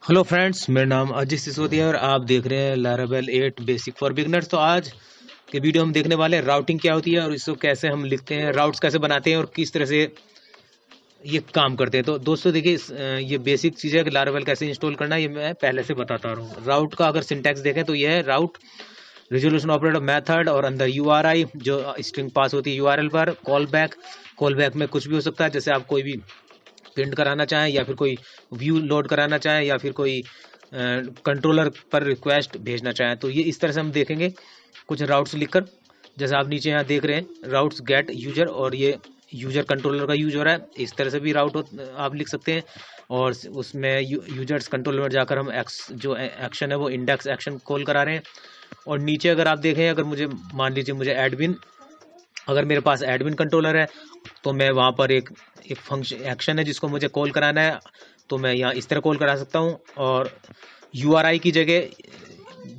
Hello friends, मेरा नाम अजीत सिसोदिया है और आप देख रहे हैं लारावेल 8 बेसिक फॉर बिगनर्स। तो आज के वीडियो हम देखने वाले हैं राउटिंग क्या होती है और इसको कैसे हम लिखते हैं, राउट्स कैसे बनाते हैं और किस तरह से ये काम करते हैं। तो दोस्तों देखिए, ये बेसिक चीज़ है कि लारावेल कैसे इंस्टॉल करना है, ये मैं पहले से बताता रहा हूँ। राउट का अगर सिंटैक्स देखें तो ये है राउट रिजोल्यूशन ऑपरेटर मेथड और अंदर यूआरआई जो स्ट्रिंग पास होती है यूआरएल पर। कॉल बैक में कुछ भी हो सकता है, जैसे आप कोई भी प्रिंट कराना चाहें या फिर कोई व्यू लोड कराना चाहें या फिर कोई कंट्रोलर पर रिक्वेस्ट भेजना चाहें। तो ये इस तरह से हम देखेंगे कुछ राउट्स लिखकर। जैसे आप नीचे यहाँ देख रहे हैं राउट्स गेट यूजर, और ये यूजर कंट्रोलर का यूज हो रहा है। इस तरह से भी आप लिख सकते हैं। और उसमें यूजर्स कंट्रोलर में जाकर हम जो एक्शन है वो इंडेक्स एक्शन कॉल करा रहे हैं। और नीचे अगर आप देखें, अगर मुझे मान लीजिए मुझे एडमिन, अगर मेरे पास एडमिन कंट्रोलर है तो मैं वहाँ पर एक फंक्शन एक्शन है जिसको मुझे कॉल कराना है, तो मैं यहाँ इस तरह कॉल करा सकता हूँ। और यूआरआई की जगह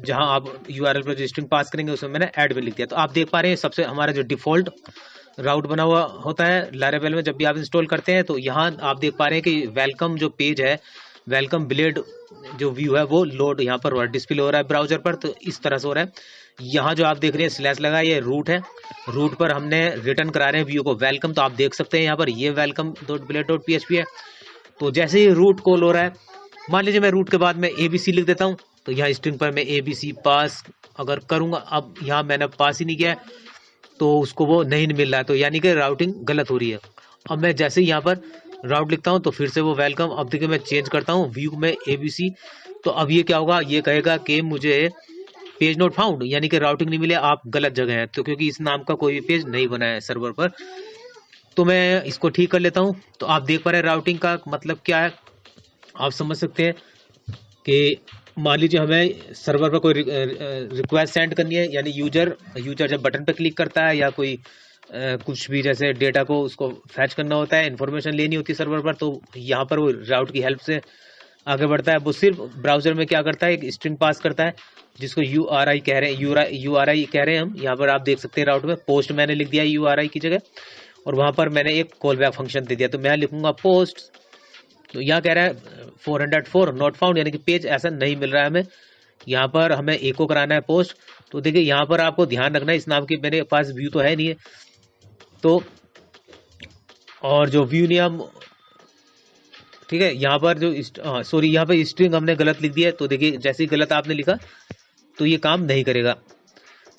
जहाँ आप यूआरएल पर रजिस्ट्रिंग पास करेंगे उसमें मैंने एडमिन लिख दिया। तो आप देख पा रहे हैं सबसे हमारा जो डिफ़ॉल्ट राउट बना हुआ होता है लारावेल में जब भी आप इंस्टॉल करते हैं। तो यहाँ आप देख पा रहे हैं कि वेलकम जो पेज है, वेलकम ब्लेड जो व्यू है वो लोड यहाँ पर डिस्प्ले हो रहा है ब्राउजर पर। तो इस तरह से हो रहा है। यहाँ जो आप देख रहे हैं स्लैश लगा, ये रूट है। रूट पर हमने रिटर्न करा रहे हैं व्यू को वेलकम। तो आप देख सकते हैं यहाँ पर ये welcome dot blade dot PHP है। तो जैसे ही रूट कॉल हो रहा है, मान लीजिए मैं रूट के बाद में एबीसी लिख देता हूँ, तो यहाँ स्ट्रिंग पर मैं एबीसी पास अगर करूँगा, अब यहाँ मैंने पास ही नहीं किया है तो उसको वो नहीं मिल रहा है, तो यानी कि राउटिंग गलत हो रही है। अब मैं जैसे ही यहाँ पर राउट लिखता हूँ तो फिर से वो वेलकम, अब देखिए मैं चेंज करता हूँ व्यू में एबीसी, तो अब ये क्या होगा, ये कहेगा कि मुझे पेज नोट फाउंड, यानी कि राउटिंग नहीं मिले, आप गलत जगह हैं। तो क्योंकि इस नाम का कोई भी पेज नहीं बना है सर्वर पर, तो मैं इसको ठीक कर लेता हूँ। तो आप देख पा रहे हैं राउटिंग का मतलब क्या है। आप समझ सकते हैं कि मान लीजिए हमें सर्वर पर कोई रिक्वेस्ट सेंड करनी है, यानी यूजर जब बटन पर क्लिक करता है या कोई कुछ भी जैसे डेटा को उसको फैच करना होता है, इन्फॉर्मेशन लेनी होती है सर्वर पर, तो यहाँ पर वो राउट की हेल्प से आगे बढ़ता है। वो सिर्फ ब्राउजर में क्या करता है, एक स्ट्रिंग पास करता है जिसको यूआरआई कह रहे हैं, यूआरआई कह रहे हैं हम। यहाँ पर आप देख सकते हैं राउट में पोस्ट मैंने लिख दिया यूआरआई की जगह, और वहां पर मैंने एक कॉल बैक फंक्शन दे दिया। तो मैं लिखूंगा पोस्ट, तो यहाँ कह रहा है 404 नॉट फाउंड, यानी कि पेज ऐसा नहीं मिल रहा है हमें। यहाँ पर हमें एको कराना है पोस्ट। तो देखिए यहाँ पर आपको ध्यान रखना है, इस नाम की मेरे पास व्यू तो है नहीं है, तो और जो व्यू नियम, ठीक है, यहाँ पर जो सॉरी यहाँ पर स्ट्रिंग हमने गलत लिख दिया है। तो देखिए जैसे ही गलत आपने लिखा तो ये काम नहीं करेगा।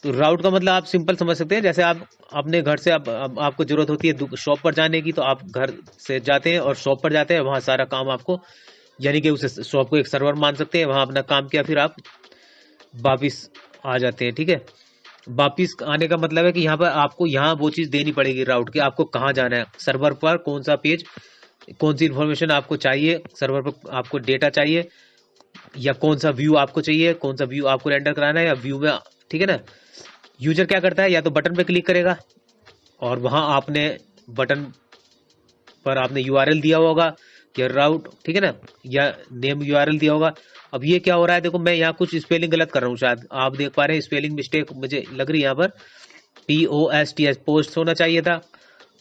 तो राउट का मतलब आप सिंपल समझ सकते हैं, जैसे आप अपने घर से आपको जरूरत होती है शॉप पर जाने की, तो आप घर से जाते हैं और शॉप पर जाते हैं, वहाँ सारा काम आपको, यानी कि उस शॉप को एक सर्वर मान सकते हैं, वहाँ अपना काम किया, फिर आप वापिस आ जाते हैं। ठीक है, वापिस आने का मतलब है कि यहाँ पर आपको यहाँ वो चीज़ देनी पड़ेगी राउट की, आपको कहाँ जाना है, सर्वर पर कौन सा पेज, कौन सी इन्फॉर्मेशन आपको चाहिए, सर्वर पर आपको डेटा चाहिए या कौन सा व्यू आपको चाहिए, कौन सा व्यू आपको रेंडर कराना है या व्यू में। ठीक है ना, यूजर क्या करता है, या तो बटन पे क्लिक करेगा और वहां आपने बटन पर आपने यूआरएल दिया होगा या राउट, ठीक है ना, या नेम यूआरएल दिया होगा। अब ये क्या हो रहा है, देखो मैं यहाँ कुछ स्पेलिंग गलत कर रहा हूँ, शायद आप देख पा रहे हैं स्पेलिंग मिस्टेक मुझे लग रही है यहाँ पर, POST पोस्ट होना चाहिए था।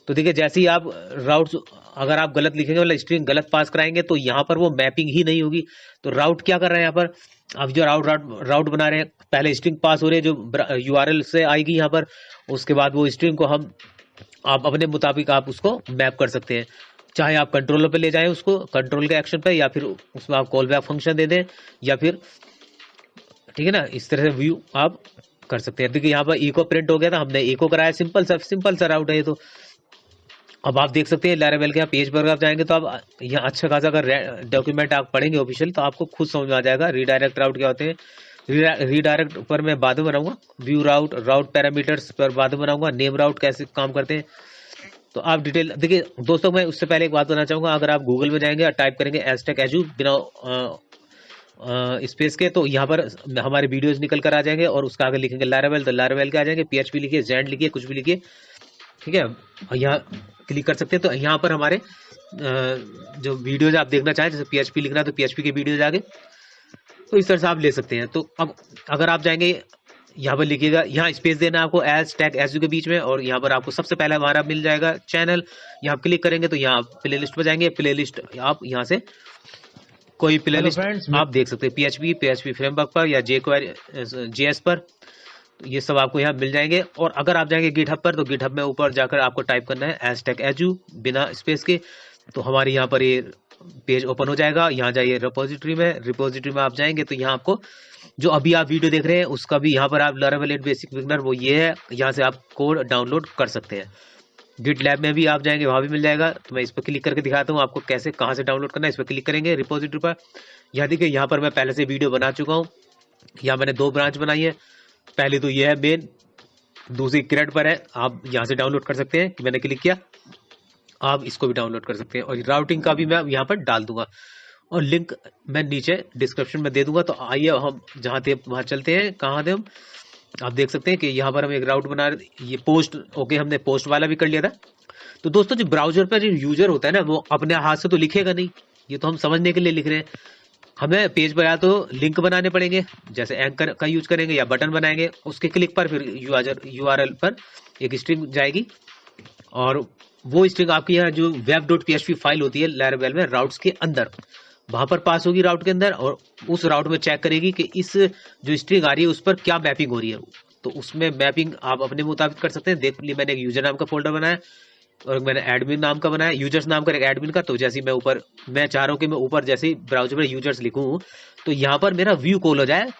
तो देखिए जैसे ही आप राउट अगर आप गलत लिखेंगे मतलब स्ट्रिंग गलत पास कराएंगे तो यहाँ पर वो मैपिंग ही नहीं होगी। तो राउट क्या कर रहे हैं यहाँ पर, अब जो राउट बना रहे हैं, पहले स्ट्रिंग पास हो रही है जो यूआरएल से आएगी यहाँ पर, उसके बाद वो स्ट्रिंग को आप अपने मुताबिक आप उसको मैप कर सकते हैं, चाहे आप कंट्रोलर पे ले जाएं उसको, कंट्रोल के एक्शन पे, या फिर उसमें आप कॉल बैक फंक्शन दे दें, या फिर ठीक है ना, इस तरह से व्यू आप कर सकते हैं। देखिए यहाँ पर इको प्रिंट हो गया था, हमने इको कराया, सिंपल सा राउट है ये। तो अब आप देख सकते हैं लारावेल के यहाँ पेज पर आप जाएंगे तो आप यहाँ अच्छा खासा अगर डॉक्यूमेंट आप पढ़ेंगे ऑफिशियल तो आपको खुद समझ में आ जाएगा रीडायरेक्ट राउट क्या होते हैं। रीडायरेक्ट पर मैं बाद में बनाऊंगा, व्यू राउट पैरामीटर्स पर बाद में बनाऊंगा, नेम राउट कैसे काम करते हैं, तो आप डिटेल देखिए। दोस्तों मैं उससे पहले एक बात बताना चाहूंगा, अगर आप गूगल में जाएंगे और टाइप करेंगे #azure बिना स्पेस के, तो यहाँ पर हमारे वीडियोज निकल कर आ जाएंगे, और उसका आगे लिखेंगे लारावेल तो लारावेल के आ जाएंगे, PHP लिखिए, जेंड लिखिए, कुछ भी लिखिए, ठीक है, यहाँ क्लिक कर सकते हैं। तो यहाँ पर हमारे जो वीडियोज आप देखना चाहें, जैसे PHP लिखना है तो PHP के वीडियोज आगे, तो इस तरह से आप ले सकते हैं। तो अब अगर आप जाएंगे यहाँ पर लिखिएगा, यहाँ स्पेस देना है आपको #ASU के बीच में, और यहाँ पर आपको सबसे पहले हमारा मिल जाएगा चैनल, यहाँ क्लिक करेंगे तो यहाँ प्ले लिस्ट पर जाएंगे, प्ले लिस्ट आप यहाँ से कोई प्लेलिस्ट आप देख सकते हैं PHP फ्रेमवर्क पर या JS पर, ये सब आपको यहाँ मिल जाएंगे। और अगर आप जाएंगे गिटहब पर, तो गिटहब में ऊपर जाकर आपको टाइप करना है #edu बिना स्पेस के, तो हमारे यहाँ पर ये पेज ओपन हो जाएगा। यहाँ जाइए रिपोजिटरी में आप जाएंगे तो यहाँ आपको जो अभी आप वीडियो देख रहे हैं उसका भी यहाँ पर आप Laravel 8 बेसिक बिगिनर वो ये है, यहाँ से आप कोड डाउनलोड कर सकते हैं। गिट लैब में भी आप जाएंगे वहां भी मिल जाएगा। तो मैं इस पर क्लिक करके दिखाता हूँ आपको कैसे कहाँ से डाउनलोड करना है। इस पर क्लिक करेंगे रिपोजिटरी पर, यहाँ देखिए यहाँ पर मैं पहले से वीडियो बना चुका हूँ। यहाँ मैंने 2 ब्रांच बनाई है, पहली तो ये है मेन, दूसरी क्रेड पर है। आप यहाँ से डाउनलोड कर सकते हैं, मैंने क्लिक किया, आप इसको भी डाउनलोड कर सकते हैं। और राउटिंग का भी मैं यहाँ पर डाल दूंगा और लिंक मैं नीचे डिस्क्रिप्शन में दे दूंगा। तो आइए हम जहाँ थे वहाँ चलते हैं। कहाँ थे हम, आप देख सकते हैं कि यहाँ पर हम एक राउट बना रहे, ये पोस्ट ओके हमने पोस्ट वाला भी कर लिया था। तो दोस्तों जो ब्राउजर पर जो यूजर होता है ना, वो अपने हाथ से तो लिखेगा नहीं, ये तो हम समझने के लिए लिख रहे हैं। हमें पेज पर या तो लिंक बनाने पड़ेंगे, जैसे एंकर का यूज करेंगे या बटन बनाएंगे, उसके क्लिक पर फिर URL पर एक स्ट्रिंग जाएगी और वो स्ट्रिंग आपकी यहाँ जो web.php फाइल होती है Laravel में राउट्स के अंदर, वहां पर पास होगी राउट के अंदर, और उस राउट में चेक करेगी कि इस जो स्ट्रिंग आ रही है उस पर क्या मैपिंग हो रही है। तो उसमें मैपिंग आप अपने मुताबिक कर सकते हैं। देख ली मैंने एक यूजर नाम का फोल्डर बनाया और मैंने एडमिन नाम का बनाया, यूजर्स नाम का एक एडमिन का। तो जैसे मैं ऊपर मैं चाह रहा हूँ कि मैं ऊपर जैसे ब्राउजर में यूजर्स लिखूं तो यहाँ पर मेरा व्यू कॉल हो जाए,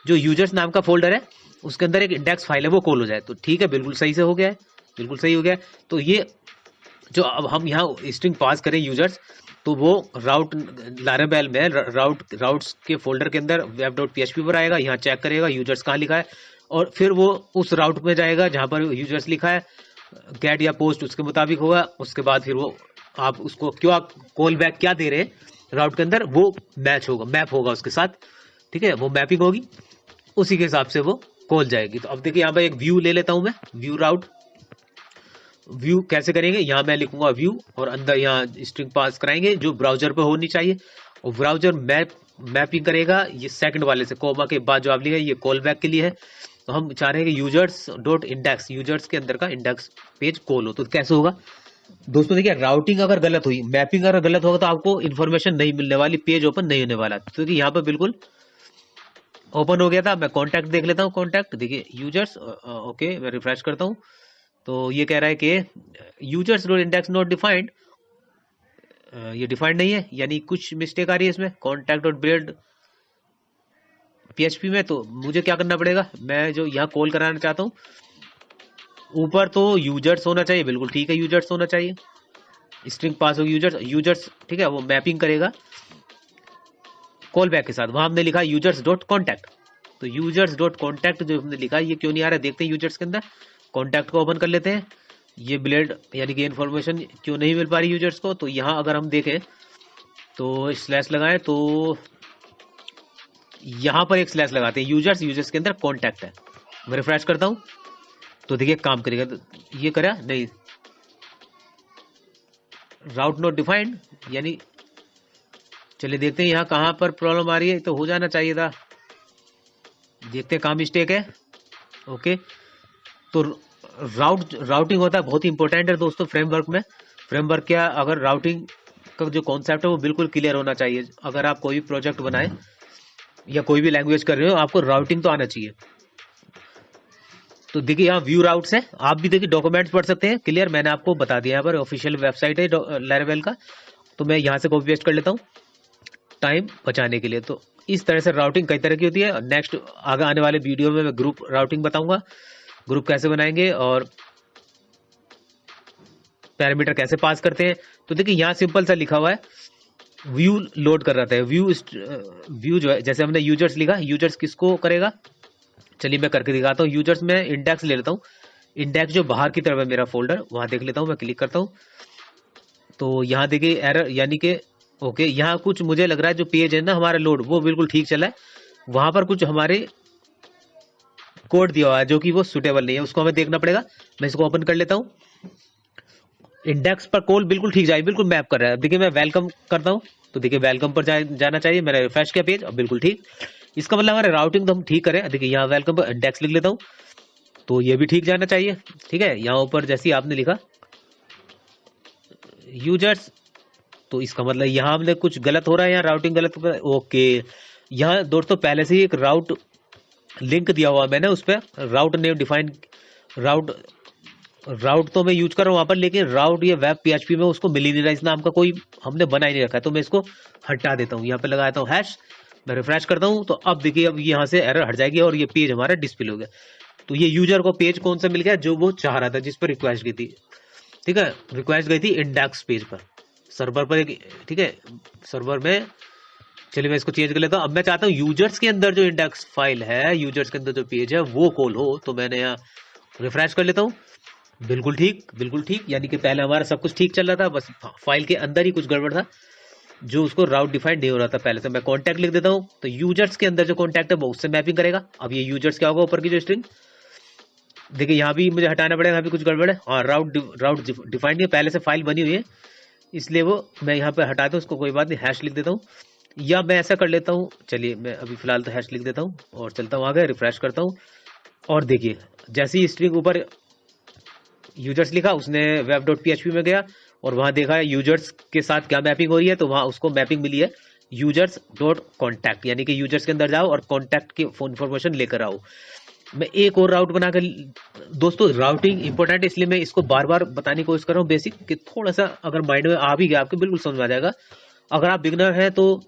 जो यूजर्स नाम का फोल्डर है उसके अंदर एक इंडेक्स फाइल है वो कॉल हो जाए। तो ठीक है, बिल्कुल सही से हो गया है, बिल्कुल सही हो गया। तो ये जो अब हम यहाँ स्ट्रिंग पास करें यूजर्स, तो वो राउट Laravel में राउट्स के फोल्डर के अंदर web.php पर आएगा, यहाँ चेक करेगा यूजर्स कहाँ लिखा है और फिर वो उस राउट में जाएगा जहाँ पर यूजर्स लिखा है, गेट या पोस्ट उसके मुताबिक होगा। उसके बाद फिर वो आप उसको क्यों आप कॉल बैक क्या दे रहे हैं राउट के अंदर, वो मैप होगा उसके साथ, ठीक है, वो मैपिंग होगी, उसी के हिसाब से वो कॉल जाएगी। तो अब देखिए यहाँ पर एक व्यू ले लेता हूँ मैं, व्यू राउट। व्यू कैसे करेंगे, यहाँ मैं लिखूंगा व्यू और अंदर यहाँ स्ट्रिंग पास कराएंगे जो ब्राउजर पे होनी चाहिए, और ब्राउजर मैपिंग करेगा ये सेकंड वाले से, कोमा के बाद जो आप लिखा ये कॉल बैक के लिए है। तो हम चाह रहे हैं कि यूजर्स.इंडेक्स, यूजर्स के अंदर का इंडेक्स पेज कॉल हो। तो कैसे होगा दोस्तों, देखिए राउटिंग अगर गलत हुई, मैपिंग अगर गलत होगा तो आपको इन्फॉर्मेशन नहीं मिलने वाली, पेज ओपन नहीं होने वाला। तो यहाँ पर बिल्कुल ओपन हो गया था। मैं कॉन्टैक्ट देख लेता हूँ, कॉन्टैक्ट देखिए यूजर्स, ओके मैं रिफ्रेश करता हूँ तो ये कह रहा है कि users dot index not defined, ये डिफाइंड नहीं है, यानी कुछ मिस्टेक आ रही है इसमें। कॉन्टैक्ट डॉट बिल्ड PHP में, तो मुझे क्या करना पड़ेगा, मैं जो यहाँ कॉल कराना चाहता हूँ ऊपर तो यूजर्स होना चाहिए, बिल्कुल ठीक है, यूजर्स होना चाहिए, स्ट्रिंग पास होगी यूजर्स, ठीक है, वो मैपिंग करेगा कॉल बैक के साथ। वहां हमने लिखा यूजर्स डॉट कॉन्टैक्ट, तो यूजर्स डॉट कॉन्टैक्ट जो हमने लिखा ये क्यों नहीं आ रहा है, देखते हैं यूजर्स के अंदर। कॉन्टैक्ट को ओपन कर लेते हैं, ये ब्लेड यानी कि इन्फॉर्मेशन क्यों नहीं मिल पा रही यूजर्स को। तो यहाँ अगर हम देखें तो स्लैश लगाएं, तो यहाँ पर एक स्लैश लगाते हैं, यूजर्स के अंदर कॉन्टैक्ट है। मैं रिफ्रेश करता हूँ तो देखिए काम करेगा, तो ये करा नहीं, राउट नॉट डिफाइंड, यानी चलिए देखते हैं यहाँ कहाँ पर प्रॉब्लम आ रही है। तो हो जाना चाहिए था, देखते हैं कहाँ मिस्टेक है। ओके, तो राउटिंग होता है बहुत ही इंपॉर्टेंट है दोस्तों फ्रेमवर्क में। फ्रेमवर्क क्या, अगर राउटिंग का जो कॉन्सेप्ट है वो बिल्कुल क्लियर होना चाहिए। अगर आप कोई भी प्रोजेक्ट बनाए या कोई भी लैंग्वेज कर रहे हो, आपको राउटिंग तो आना चाहिए। तो देखिए यहाँ व्यू राउट्स है, आप भी देखिए डॉक्यूमेंट्स पढ़ सकते हैं क्लियर, मैंने आपको बता दिया। यहाँ पर ऑफिशियल वेबसाइट है Laravel का, तो मैं यहाँ से कॉपी पेस्ट कर लेता हूँ टाइम बचाने के लिए। तो इस तरह से राउटिंग कई तरह की होती है। नेक्स्ट आगे आने वाले वीडियो में मैं ग्रुप राउटिंग बताऊंगा, ग्रुप कैसे बनाएंगे और पैरामीटर कैसे पास करते हैं। तो देखिए यहाँ सिंपल सा लिखा हुआ है, व्यू लोड कर रहा है, व्यू जो है, जैसे हमने यूजर्स लिखा, यूजर्स किसको करेगा, चलिए मैं करके दिखाता हूँ। यूजर्स में इंडेक्स ले लेता हूँ, इंडेक्स जो बाहर की तरफ है मेरा फोल्डर, वहां देख लेता हूँ, मैं क्लिक करता हूँ तो यहाँ देखिए एरर, यानी कि ओके, यहाँ कुछ मुझे लग रहा है जो पेज है ना हमारा लोड, वो बिल्कुल ठीक चला है, वहां पर कुछ हमारे कोड दिया हुआ है जो कि वो सुटेबल नहीं है, उसको हमें देखना पड़ेगा। मैं इसको ओपन कर लेता हूँ, इंडेक्स पर कॉल बिल्कुल ठीक जाए, बिल्कुल मैप कर रहा है। देखिए मैं वेलकम करता हूँ, तो देखिए वेलकम पर जाना चाहिए, मैंने रिफ्रेश किया पेज, अब बिल्कुल ठीक। इसका मतलब हमारे राउटिंग तो हम ठीक करें। देखिए यहाँ वेलकम पर इंडेक्स लिख लेता हूँ, तो ये भी ठीक जाना चाहिए, ठीक है। यहाँ ऊपर जैसे आपने लिखा यूजर्स तो इसका मतलब यहाँ हमने कुछ गलत हो रहा है, यहाँ राउटिंग गलत हो रहा है। ओके, यहाँ दोस्तों पहले से ही एक राउट लिंक दिया हुआ मैंने, उस पर राउट नेम डिफाइन, राउट राउट तो मैं यूज कर रहा हूँ वहां पर, लेकिन राउट ये वेब पीएचपी में उसको मिल ही नहीं रहा, इस नाम का कोई हमने बना ही नहीं रखा है। तो मैं इसको हटा देता हूँ, यहाँ पे लगाता हूँ हैश, मैं रिफ्रेश करता हूँ तो अब देखिए अब यहाँ से एरर हट जाएगी और ये पेज हमारा डिस्प्ले हो गया। तो ये यूजर को पेज कौन सा मिल गया, जो वो चाह रहा था, जिस पर रिक्वेस्ट गई थी। ठीक है, रिक्वेस्ट गई थी इंडेक्स पेज पर, सर्वर पर। ठीक है, सर्वर में, चलिए मैं इसको चेंज कर लेता हूँ। अब मैं चाहता हूँ यूजर्स के अंदर जो इंडेक्स फाइल है, यूजर्स के अंदर जो पेज है वो कॉल हो। तो मैंने यहाँ रिफ्रेश कर लेता हूँ, बिल्कुल ठीक, बिल्कुल ठीक। यानी कि पहले हमारा सब कुछ ठीक चल रहा था, बस फाइल के अंदर ही कुछ गड़बड़ था, जो उसको राउट डिफाइन नहीं हो रहा था पहले से। मैं कॉन्टैक्ट लिख देता हूँ, तो यूजर्स के अंदर जो कॉन्टैक्ट है वो उससे मैपिंग करेगा। अब ये यूजर्स क्या होगा, ऊपर की जो स्ट्रिंग, देखिए यहाँ भी मुझे हटाना पड़ेगा, यहाँ भी कुछ गड़बड़ है। हाँ, राउट डिफाइंड नहीं है, पहले से फाइल बनी हुई है, इसलिए वो मैं यहाँ पे हटा दूँ उसको, कोई बात नहीं, हैश लिख देता हूँ। या मैं ऐसा कर लेता हूँ, चलिए मैं अभी फिलहाल तो हैश लिख देता हूँ और चलता हूँ आगे, रिफ्रेश करता हूँ। और देखिए जैसे ही स्ट्रिंग ऊपर यूजर्स लिखा, उसने वेब डॉट पीएचपी में गया और वहां देखा है यूजर्स के साथ क्या मैपिंग हो रही है, तो वहां उसको मैपिंग मिली है यूजर्स डॉट कॉन्टैक्ट, यानी कि यूजर्स के अंदर जाओ और कॉन्टैक्ट की फोन इन्फॉर्मेशन लेकर आओ। मैं एक और राउट बनाकर, दोस्तों राउटिंग इंपॉर्टेंट है, इसलिए मैं इसको बार बार बताने की कोशिश कर रहा हूँ बेसिक, कि थोड़ा सा अगर माइंड में आ भी गया आपके, बिल्कुल समझ में आ जाएगा। अगर आप बिगनर है तो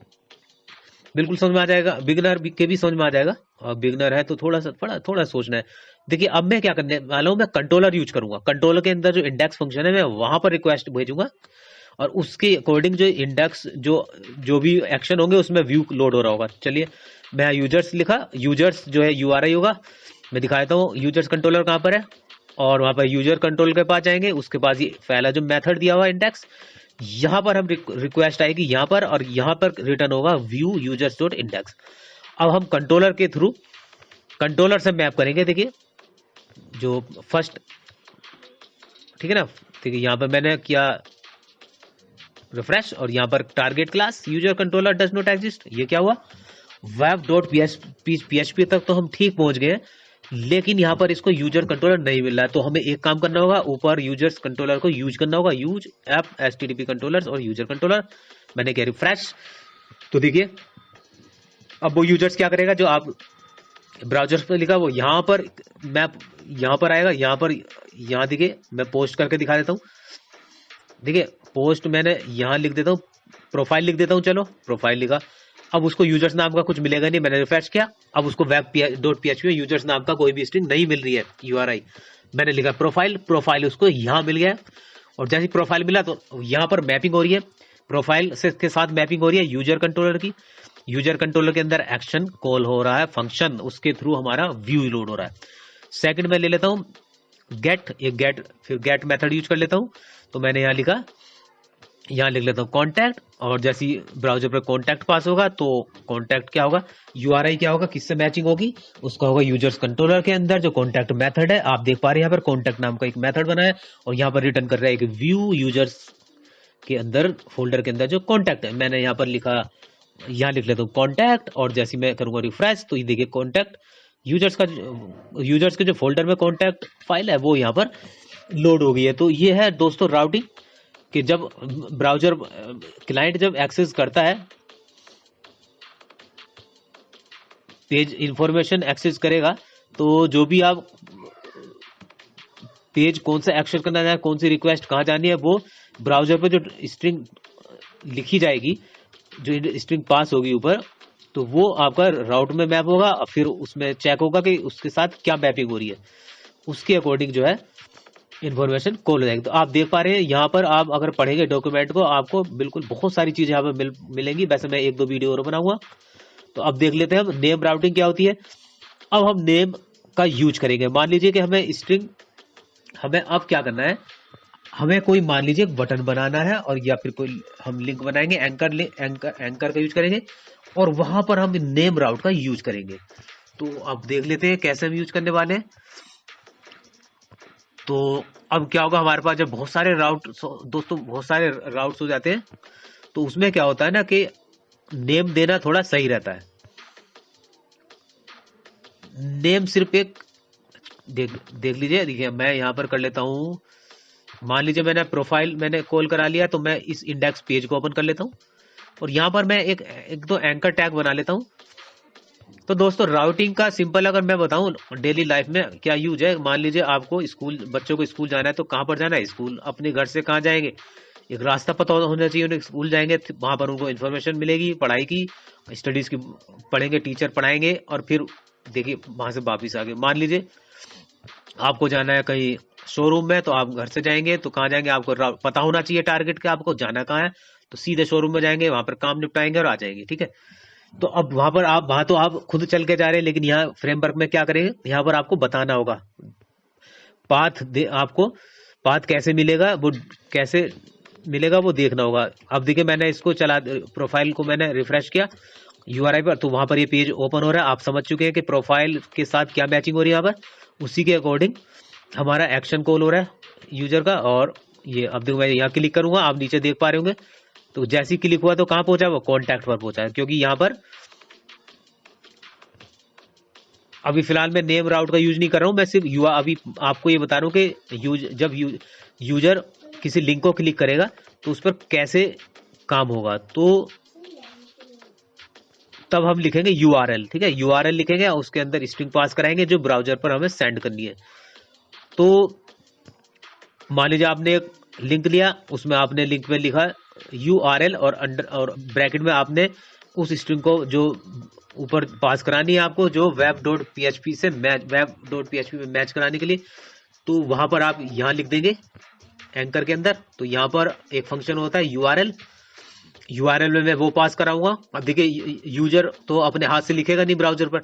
बिल्कुल समझ में आ जाएगा, बिगनर के भी समझ में आ जाएगा, और बिगनर है तो थोड़ा सोचना है। देखिए अब मैं क्या करने वाला हूँ, मैं कंट्रोलर यूज करूंगा। कंट्रोलर के अंदर जो इंडेक्स फंक्शन है, मैं वहां पर रिक्वेस्ट भेजूंगा और उसके अकॉर्डिंग जो इंडेक्स जो भी एक्शन होंगे उसमें व्यू लोड हो रहा होगा। चलिए मैं यूजर्स लिखा, यूजर्स जो है यूआरआई होगा, मैं दिखाता हूँ यूजर्स कंट्रोलर कहाँ पर है। और वहां पर यूजर कंट्रोल के पास जाएंगे, उसके पास ये पहला जो मेथड दिया हुआ इंडेक्स, यहाँ पर हम रिक्वेस्ट आएगी यहाँ पर, और यहाँ पर रिटर्न होगा व्यू यूजर्स डॉट इंडेक्स। अब हम कंट्रोलर के थ्रू, कंट्रोलर से मैप करेंगे। देखिए जो फर्स्ट, ठीक है ना, ठीक है, यहाँ पर मैंने किया रिफ्रेश और यहाँ पर target class user controller does not exist. ये क्या हुआ, वेब डॉट पीएचपी तक तो हम ठीक पहुंच गए, लेकिन यहाँ पर इसको यूजर कंट्रोलर नहीं मिल रहा है। तो हमें एक काम करना होगा, ऊपर यूजर्स कंट्रोलर को यूज करना होगा, यूज ऐप एचटीटीपी कंट्रोलर्स और यूजर कंट्रोलर। मैंने किया रिफ्रेश, तो देखिए अब वो यूजर्स क्या करेगा, जो आप ब्राउजर पे लिखा वो यहाँ पर मैप यहाँ पर आएगा, यहाँ देखिए मैं पोस्ट करके दिखा देता हूँ। देखिए पोस्ट मैंने यहाँ लिख देता हूँ, प्रोफाइल लिख देता हूँ, चलो प्रोफाइल लिखा। अब उसको यूजर्स नाम का कुछ मिलेगा नहीं, मैंने रिफ्रेश किया, अब उसको वेब डॉट पीएचपी में यूजर्स नाम का कोई भी स्ट्रिंग नहीं मिल रही है यूआरआई। मैंने लिखा प्रोफाइल उसको यहाँ मिल गया, और जैसे प्रोफाइल मिला तो यहाँ पर मैपिंग हो रही है, प्रोफाइल से के साथ मैपिंग हो रही है यूजर कंट्रोलर की। यूजर कंट्रोलर के अंदर एक्शन कॉल हो रहा है, फंक्शन, उसके थ्रू हमारा व्यू लोड हो रहा है। सेकंड में ले लेता हूँ गेट, फिर गेट मेथड यूज कर लेता हूँ। तो मैंने यहाँ लिखा, यहाँ लिख लेता हूँ कॉन्टैक्ट, और जैसी ब्राउजर पर कॉन्टैक्ट पास होगा तो कॉन्टैक्ट क्या होगा, यूआरआई क्या होगा, किससे मैचिंग होगी, उसका होगा यूजर्स कंट्रोलर के अंदर जो कॉन्टैक्ट मेथड है। आप देख पा रहे हैं यहाँ पर कॉन्टैक्ट नाम का एक मेथड बना है, और यहाँ पर रिटर्न कर रहा है एक व्यू यूजर्स के अंदर फोल्डर के अंदर जो कॉन्टैक्ट है। मैंने यहाँ पर लिखा, यहाँ लिख लेता हूँ कॉन्टैक्ट, और जैसे मैं करूंगा रिफ्रेश तो ये देखिए कॉन्टैक्ट यूजर्स के जो फोल्डर में कॉन्टैक्ट फाइल है वो यहाँ पर लोड हो गई है। तो ये है दोस्तों राउटिंग, कि जब ब्राउजर क्लाइंट जब एक्सेस करता है, पेज इंफॉर्मेशन एक्सेस करेगा, तो जो भी आप पेज कौन सा एक्सेस करना है, कौन सी रिक्वेस्ट कहाँ जानी है, वो ब्राउजर पे जो स्ट्रिंग लिखी जाएगी, जो स्ट्रिंग पास होगी ऊपर, तो वो आपका राउट में मैप होगा, फिर उसमें चेक होगा कि उसके साथ क्या मैपिंग हो रही है, उसके अकॉर्डिंग जो है इन्फॉर्मेशन कॉल हो जाएगी। तो आप देख पा रहे हैं यहाँ पर, आप अगर पढ़ेंगे डॉक्यूमेंट को, आपको बिल्कुल बहुत सारी चीजें यहाँ पर मिलेंगी। वैसे मैं एक दो वीडियो और बनाऊंगा। तो अब देख लेते हैं हम नेम राउटिंग क्या होती है। अब हम नेम का यूज करेंगे। मान लीजिए कि हमें स्ट्रिंग, हमें अब क्या करना है, हमें कोई मान लीजिए एक बटन बनाना है, और या फिर कोई हम लिंक बनाएंगे, एंकर का यूज करेंगे, और वहां पर हम नेम राउट का यूज करेंगे। तो अब देख लेते हैं कैसे हम यूज करने वाले हैं। तो अब क्या होगा, हमारे पास जब बहुत सारे राउट, दोस्तों बहुत सारे राउट्स हो जाते हैं, तो उसमें क्या होता है ना कि नेम देना थोड़ा सही रहता है। नेम सिर्फ एक देख लीजिए, देखिए मैं यहां पर कर लेता हूं मान लीजिए मैंने प्रोफाइल मैंने कॉल करा लिया, तो मैं इस इंडेक्स पेज को ओपन कर लेता हूँ और यहाँ पर मैं एक दो एंकर टैग बना लेता हूँ। तो दोस्तों राउटिंग का सिंपल अगर मैं बताऊं डेली लाइफ में क्या यूज है, मान लीजिए आपको स्कूल, बच्चों को स्कूल जाना है, तो कहाँ पर जाना है, स्कूल। अपने घर से कहाँ जाएंगे, एक रास्ता पता होना चाहिए उन्हें। स्कूल जाएंगे वहां पर उनको इन्फॉर्मेशन मिलेगी पढ़ाई की, स्टडीज की, पढ़ेंगे, टीचर पढ़ाएंगे और फिर देखिए वहां से वापिस आगे। मान लीजिए आपको जाना है कहीं शोरूम में, तो आप घर से जाएंगे तो कहाँ जाएंगे, आपको पता होना चाहिए टारगेट के आपको जाना कहाँ है, तो सीधे शोरूम में जाएंगे, वहां पर काम निपटाएंगे और आ जाएंगे। ठीक है, तो अब वहां तो आप खुद चल के जा रहे हैं, लेकिन यहाँ फ्रेमवर्क में क्या करेंगे, यहाँ पर आपको बताना होगा आपको पाथ कैसे मिलेगा, वो कैसे मिलेगा वो देखना होगा। अब देखिए मैंने इसको प्रोफाइल को मैंने रिफ्रेश किया यूआरआई पर, तो वहां पर ये पेज ओपन हो रहा है। आप समझ चुके हैं कि प्रोफाइल के साथ क्या मैचिंग हो रही है यहाँ पर, उसी के अकॉर्डिंग हमारा एक्शन कॉल हो रहा है यूजर का। और ये अब देखो मैं यहाँ क्लिक करूंगा, आप नीचे देख पा रहे होंगे, तो जैसे ही क्लिक हुआ तो कहाँ पहुंचा, वो कॉन्टैक्ट पर पहुंचा है। क्योंकि यहाँ पर अभी फिलहाल मैं नेम राउट का यूज नहीं कर रहा हूं, मैं सिर्फ अभी आपको ये बता रहा हूं कि जब यूजर किसी लिंक को क्लिक करेगा तो उस पर कैसे काम होगा। तो तब हम लिखेंगे यूआरएल। ठीक है, यूआरएल लिखेंगे, उसके अंदर स्ट्रिंग पास कराएंगे जो ब्राउजर पर हमें सेंड करनी है। तो मान लीजिए आपने एक लिंक लिया, उसमें आपने लिंक में लिखा यूआरएल और ब्रैकेट में आपने उस स्ट्रिंग को जो ऊपर पास करानी है आपको, जो web.php से web.php में मैच कराने के लिए, तो वहां पर आप यहाँ लिख देंगे एंकर के अंदर। तो यहाँ पर एक फंक्शन होता है यूआरएल में मैं वो पास कराऊंगा। अब देखिए यूजर तो अपने हाथ से लिखेगा नहीं ब्राउजर पर,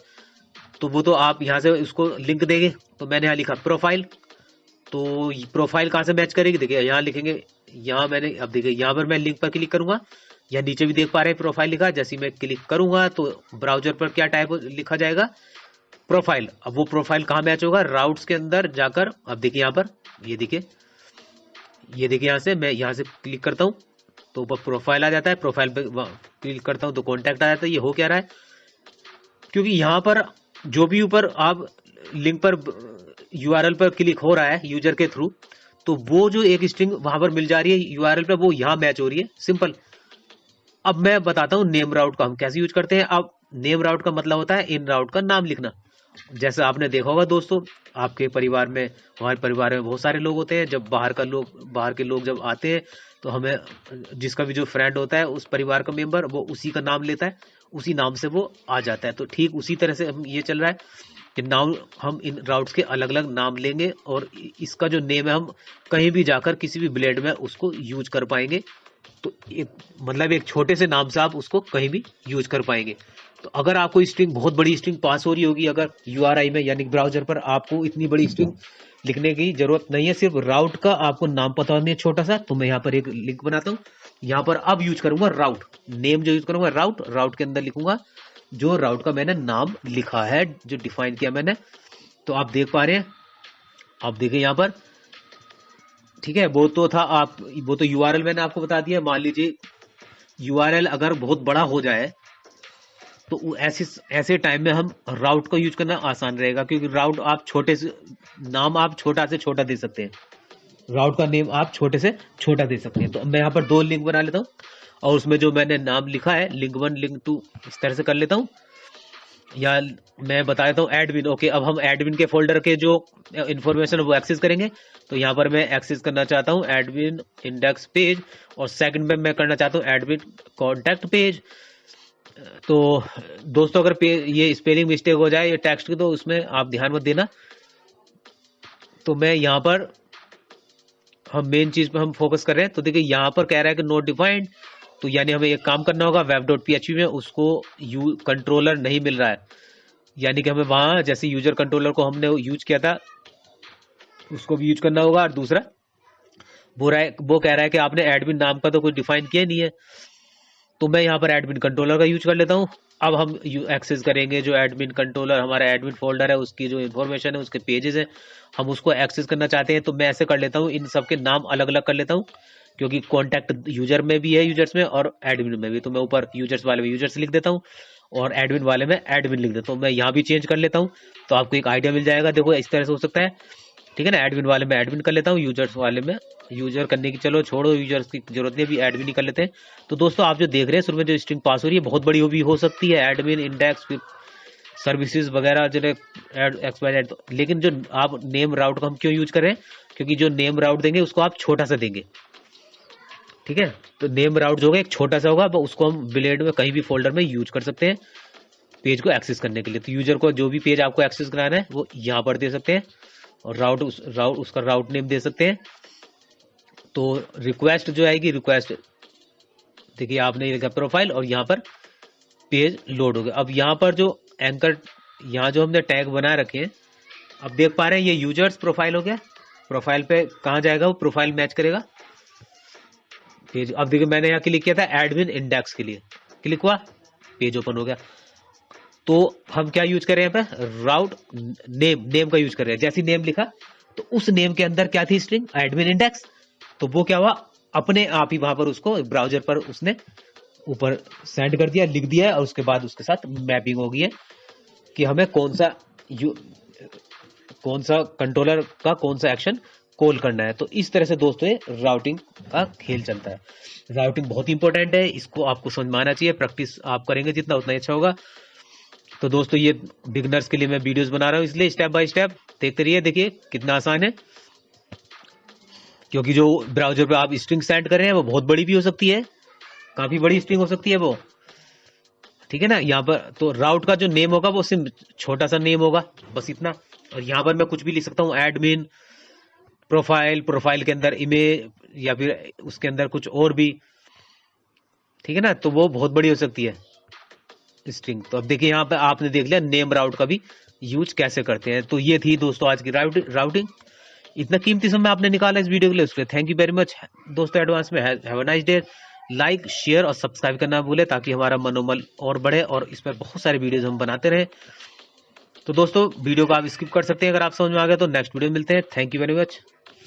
तो वो तो आप यहाँ से उसको लिंक देंगे। तो मैंने यहाँ लिखा प्रोफाइल, तो प्रोफाइल कहाँ से मैच करेगी, देखिए यहाँ लिखेंगे, यहाँ मैंने अब देखिए यहाँ पर मैं लिंक पर क्लिक करूंगा, या नीचे भी देख पा रहे हैं प्रोफाइल लिखा। जैसे मैं क्लिक करूंगा तो ब्राउजर पर क्या टाइप लिखा जाएगा, प्रोफाइल। अब वो प्रोफाइल कहाँ मैच होगा, राउट्स के अंदर जाकर। अब देखिए यहाँ पर ये देखिए यहाँ से मैं यहाँ से क्लिक करता हूँ तो ऊपर प्रोफाइल आ जाता है, प्रोफाइल पे क्लिक करता हूँ तो कॉन्टैक्ट आ जाता है। ये हो क्या रहा है, क्योंकि यहाँ पर जो भी ऊपर आप लिंक पर यूआरएल पर क्लिक हो रहा है यूजर के थ्रू, तो वो जो एक स्ट्रिंग वहां पर मिल जा रही है यूआरएल पे, वो यहाँ मैच हो रही है, सिंपल। अब मैं बताता हूँ नेम राउट का हम कैसे यूज करते हैं। अब नेम राउट का मतलब होता है इन राउट का नाम लिखना। जैसे आपने देखा होगा दोस्तों, आपके परिवार में, हमारे परिवार में बहुत सारे लोग होते हैं, जब बाहर के लोग जब आते हैं तो हमें जिसका भी जो फ्रेंड होता है उस परिवार का मेंबर, वो उसी का नाम लेता है, उसी नाम से वो आ जाता है। तो ठीक उसी तरह से हम ये चल रहा है कि नाम, हम इन राउट्स के अलग अलग नाम लेंगे और इसका जो नेम है हम कहीं भी जाकर किसी भी ब्लेड में उसको यूज कर पाएंगे। तो एक छोटे से नाम से आप उसको कहीं भी यूज कर पाएंगे। तो अगर आपको स्ट्रिंग, बहुत बड़ी स्ट्रिंग पास हो रही होगी अगर यूआरआई में, यानी ब्राउजर पर, आपको इतनी बड़ी स्ट्रिंग लिखने की जरूरत नहीं है, सिर्फ राउट का आपको नाम पता होना है छोटा सा। तो मैं यहाँ पर एक लिंक बनाता हूँ, यहाँ पर अब यूज करूंगा राउट, नेम जो यूज करूंगा राउट के अंदर लिखूंगा जो राउट का मैंने नाम लिखा है, जो डिफाइन किया मैंने। तो आप देख पा रहे हैं, आप देखिए यहाँ पर, ठीक है, वो तो यूआरएल मैंने आपको बता दिया। मान लीजिए यूआरएल अगर बहुत बड़ा हो जाए तो ऐसे टाइम में हम राउट को यूज करना आसान रहेगा, क्योंकि राउट आप छोटा से छोटा दे सकते हैं, राउट का नेम आप छोटे से छोटा दे सकते हैं। तो मैं यहाँ पर 2 लिंक बना लेता हूँ और उसमें जो मैंने नाम लिखा है लिंक 1 लिंक 2 इस तरह से कर लेता हूँ, या मैं बता देता हूँ एडमिन। ओके, अब हम एडमिन के फोल्डर के जो इन्फॉर्मेशन वो एक्सेस करेंगे। तो यहाँ पर मैं एक्सेस करना चाहता हूँ एडमिन इंडेक्स पेज, और सेकंड में मैं करना चाहता हूँ एडमिन कॉन्टैक्ट पेज। तो दोस्तों अगर ये स्पेलिंग मिस्टेक हो जाए ये टेक्स्ट की, तो उसमें आप ध्यान मत देना। तो मैं यहाँ पर, हम मेन चीज पे हम फोकस कर रहे हैं। तो देखिए यहाँ पर कह रहा है कि नोट डिफाइंड, तो यानी हमें एक काम करना होगा, web.php में उसको कंट्रोलर नहीं मिल रहा है, यानी कि हमें वहां जैसे यूजर कंट्रोलर को हमने यूज किया था उसको भी यूज करना होगा। और दूसरा वो कह रहा है कि आपने एडमिन नाम का तो कुछ डिफाइन किया नहीं है, तो मैं यहाँ पर एडमिन कंट्रोलर का यूज कर लेता हूँ। अब हम एक्सेस करेंगे जो एडमिन कंट्रोलर, हमारा एडमिन फोल्डर है, उसकी जो इन्फॉर्मेशन है, उसके पेजेस है, हम उसको एक्सेस करना चाहते हैं। तो मैं ऐसे कर लेता हूँ, इन सबके नाम अलग अलग कर लेता हूँ, क्योंकि कॉन्टैक्ट यूजर में भी है, यूजर्स में, और एडमिन में भी। तो मैं ऊपर यूजर्स वाले में यूजर्स लिख देता हूँ और एडमिन वाले में एडमिन लिख देता हूँ। मैं यहाँ भी चेंज कर लेता हूँ, तो आपको एक आइडिया मिल जाएगा। देखो इस तरह से हो सकता है, ठीक है ना। एडमिन वाले में एडमिन कर लेता हूँ, यूजर्स वाले में यूजर करने की, चलो छोड़ो यूजर्स की जरूरत नहीं, अभी एडमिन ही कर लेते हैं। तो दोस्तों आप जो देख रहे हैं शुरू में जो स्ट्रिंग पास हो रही है बहुत बड़ी भी हो सकती है, एडमिन इंडेक्स फिर सर्विसेज वगैरह जो XYZ। लेकिन जो आप नेम राउट को हम क्यों यूज करें, क्योंकि जो नेम राउट देंगे उसको आप छोटा सा देंगे, ठीक है। तो नेम राउट जो होगा एक छोटा सा होगा, उसको हम ब्लेड में कहीं भी फोल्डर में यूज कर सकते हैं पेज को एक्सेस करने के लिए। तो यूजर को जो भी पेज आपको एक्सेस कराना है वो यहाँ पर दे सकते हैं, और उसका राउट नेम दे सकते हैं। तो रिक्वेस्ट जो आएगी, रिक्वेस्ट देखिए आपने लिखा प्रोफाइल, और यहाँ पर पेज लोड हो गया। अब यहाँ पर जो एंकर, यहाँ जो हमने टैग बना रखे हैं, अब देख पा रहे हैं ये यूजर्स प्रोफाइल हो गया। प्रोफाइल पे कहाँ जाएगा, वो प्रोफाइल मैच करेगा पेज। अब देखिए मैंने यहाँ क्लिक किया था एडमिन इंडेक्स के लिए, क्लिक हुआ, पेज ओपन हो गया। तो हम क्या यूज कर रहे हैं यहाँ पे, राउट नेम का यूज कर रहे हैं। जैसे नेम लिखा तो उस नेम के अंदर क्या थी, स्ट्रिंग एडमिन इंडेक्स। तो वो क्या हुआ, अपने आप ही वहां पर उसको ब्राउजर पर उसने ऊपर सेंड कर दिया, लिख दिया, और उसके बाद उसके साथ मैपिंग हो गई है कि हमें कौन सा कंट्रोलर का कौन सा एक्शन कॉल करना है। तो इस तरह से दोस्तों ये राउटिंग का खेल चलता है। राउटिंग बहुत इंपॉर्टेंट है, इसको आपको समझ में आना चाहिए। प्रैक्टिस आप करेंगे जितना उतना अच्छा होगा। तो दोस्तों ये बिगनर्स के लिए मैं वीडियोस बना रहा हूँ, इसलिए स्टेप बाय स्टेप देखते रहिए। देखिए कितना आसान है, क्योंकि जो ब्राउजर पे आप स्ट्रिंग सेंड कर रहे हैं वो बहुत बड़ी भी हो सकती है, काफी बड़ी स्ट्रिंग हो सकती है वो, ठीक है ना। यहाँ पर तो राउट का जो नेम होगा वो सिर्फ छोटा सा नेम होगा, बस इतना। और यहाँ पर मैं कुछ भी लिख सकता हूँ, एडमिन प्रोफाइल के अंदर इमेज, या फिर उसके अंदर कुछ और भी, ठीक है ना। तो वो बहुत बड़ी हो सकती है स्ट्रिंग। तो अब देखिए यहाँ पे आपने देख लिया नेम राउट का भी यूज कैसे करते हैं। तो ये थी दोस्तों आज की राउटिंग। इतना कीमती समय आपने निकाला इस वीडियो के लिए, उसके लिए थैंक यू वेरी मच दोस्तों एडवांस में। Have a nice day. Like share और सब्सक्राइब करना भूले, ताकि हमारा मनोबल और बढ़े और इस पर बहुत सारे वीडियोस हम बनाते रहे। तो दोस्तों वीडियो को आप स्किप कर सकते हैं अगर आप समझ में आ गया तो। नेक्स्ट वीडियो मिलते हैं, थैंक यू वेरी मच।